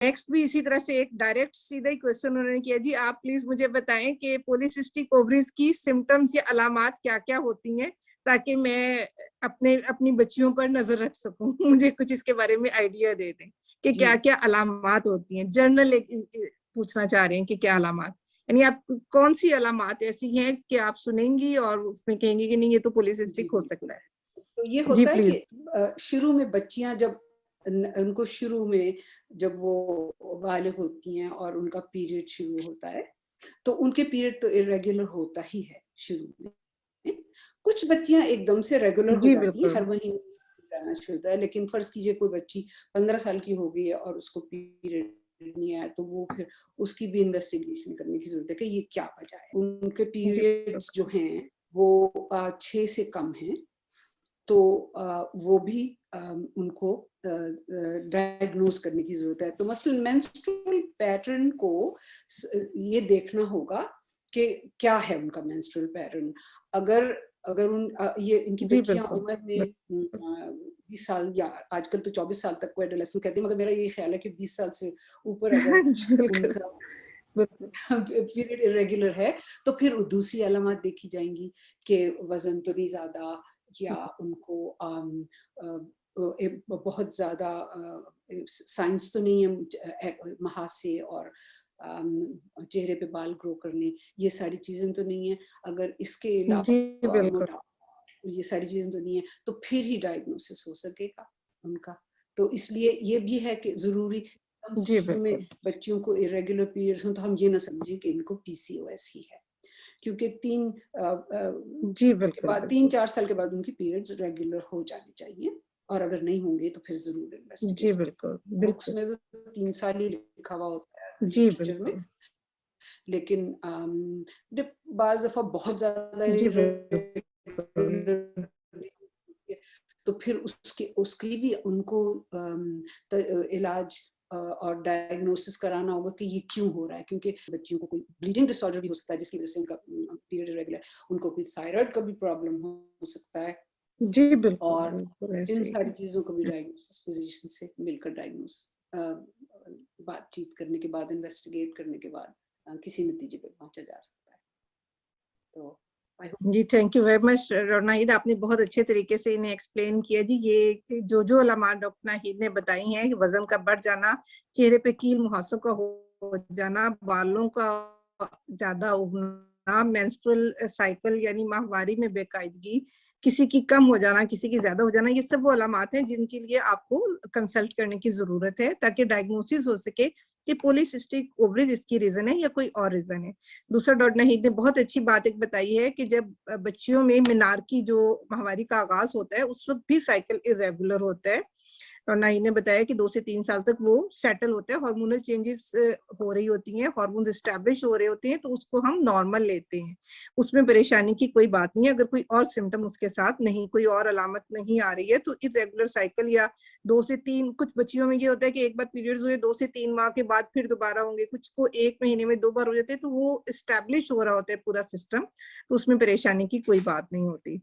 Next भी इसी तरह से एक डायरेक्ट सीधा ही क्वेश्चन उन्होंने किया, जी आप प्लीज मुझे बताएं कि पॉलीसिस्टिक ओवरीज की सिम्टम्स या अलामात क्या क्या होती हैं, ताकि मैं अपनी बच्चियों पर नजर रख सकूं। मुझे कुछ इसके बारे में आइडिया दे दें कि क्या क्या अलामात होती हैं। जर्नल पूछना चाह रहे हैं कि क्या अलामात, यानी आप कौन सी अलामात ऐसी हैं कि आप सुनेंगी और उसमें कहेंगी कि नहीं ये तो पॉलीसिस्टिक हो सकता है। तो ये जी होता है प्लीज। कि शुरू में बच्चियां जब उनको शुरू में जब वो बालिग होती हैं और उनका पीरियड शुरू होता है, तो उनके पीरियड तो इरेगुलर होता ही है शुरू में। कुछ बच्चियां एकदम से रेगुलर हो जी जाती है, बिल्कुल। हर महीने जाना शुरू होता है। लेकिन फर्ज कीजिए कोई बच्ची 15 साल की हो गई है और उसको पीरियड नहीं आया, तो वो फिर उसकी भी इन्वेस्टिगेशन करने की जरूरत है कि ये क्या वजह है। उनके जी पीरियड्स जो हैं वो 6 से कम हैं, तो वो भी उनको डायग्नोज करने की जरूरत है। तो मसलन मेंस्ट्रुअल पैटर्न को ये देखना होगा कि क्या है उनका मेंस्ट्रुअल पैटर्न। अगर अगर ये इनकी जी बच्चियां बिल्कुल। उम्र में 20 साल या आजकल तो 24 साल तक को एडोलेसेंस कहते हैं, मगर मेरा ये ख्याल है कि 20 साल से ऊपर अगर जी बिल्कुल उनका बिल्कुल। पीरियड इरेगुलर है, तो फिर दूसरी अलामत देखी जाएंगी कि वजन तो नहीं ज्यादा, या उनको बहुत ज्यादा साइंस तो नहीं है महासे और चेहरे पे बाल ग्रो करने, ये सारी चीजें तो नहीं है। अगर इसके जी अलावा बिल्कुल। मोटा, ये सारी चीजें तो नहीं है, तो फिर ही डायग्नोसिस हो सकेगा उनका। तो इसलिए ये भी है कि जरूरी एकदम से जी शुरू में बिल्कुल। बच्चियों को इरेगुलर पीरियड्स हो तो हम ये ना समझें कि इनको पीसीओएस ही है, क्योंकि जी के बिल्कुल बाद बिल्कुल। 3-4 साल के बाद उनकी पीरियड्स रेगुलर हो जाने चाहिए, और अगर नहीं होंगे तो फिर जरूर जी इन्वेस्टिगेशन। बिल्कुल बुक्स बिल्कुल। में तो 3 साल ही लिखा हुआ होता है जी लिटरेचर में, बिल्कुल। लेकिन बाज दफा बहुत ज्यादा जी बिल्कुल। तो फिर उसके उसकी भी उनको इलाज और डायग्नोसिस कराना होगा कि ये क्यों हो रहा है। क्योंकि बच्चियों को कोई ब्लीडिंग डिसऑर्डर भी हो सकता है जिसकी वजह से उनका पीरियड इरेगुलर, उनको कोई थायराइड का भी प्रॉब्लम हो सकता है, जी बिल्कुल और बिल्कुल इन ऐसे ही सारी है। चीजों को भी डायग्नोसिस फिजिशियन से मिलकर डायग्नोस बातचीत करने के बाद, इन्वेस्टिगेट करने के बाद किसी नतीजे पे पहुंचा जा सकता है। तो आई होप। जी थैंक यू वेरी मच रोनाहिद, आपने बहुत अच्छे तरीके से इन्हें एक्सप्लेन किया। जी ये जो अलामात डॉक्टर नाहिद ने बताई हैं, वजन का बढ़ जाना, चेहरे पे कील मुहासों का हो जाना, बालों का ज्यादा उगना, मेंस्ट्रुअल साइकिल यानी माहवारी में बेकायदगी, किसी की कम हो जाना किसी की ज्यादा हो जाना, ये सब वो अलामात हैं जिनके लिए आपको कंसल्ट करने की जरूरत है, ताकि डायग्नोसिस हो सके कि पॉलीसिस्टिक ओवरीज इसकी रीजन है या कोई और रीजन है। दूसरा डॉक्टर नाहिद ने बहुत अच्छी बात एक बताई है कि जब बच्चियों में मिनार की जो माहवारी का आगाज होता है उस वक्त भी साइकिल इरेगुलर होता है, और नाहिद ने बताया कि 2 से 3 साल तक वो सेटल होता है, हार्मोनल चेंजेस हो रही होती हैं, हार्मोन्स एस्टैब्लिश हो रहे होते हैं, तो उसको हम नॉर्मल लेते हैं, उसमें परेशानी की कोई बात नहीं है। अगर कोई और सिम्टम उसके साथ नहीं, कोई और अलामत नहीं आ रही है, तो इरेगुलर साइकिल या 2 से 3, कुछ बच्चियों में ये होता है कि एक बार पीरियड्स हुए 2 से 3 माह के बाद फिर दोबारा होंगे, कुछ को 1 महीने में 2 बार हो जाते हैं, तो वो स्टैब्लिश हो रहा होता है पूरा सिस्टम, तो उसमें परेशानी की कोई बात नहीं होती।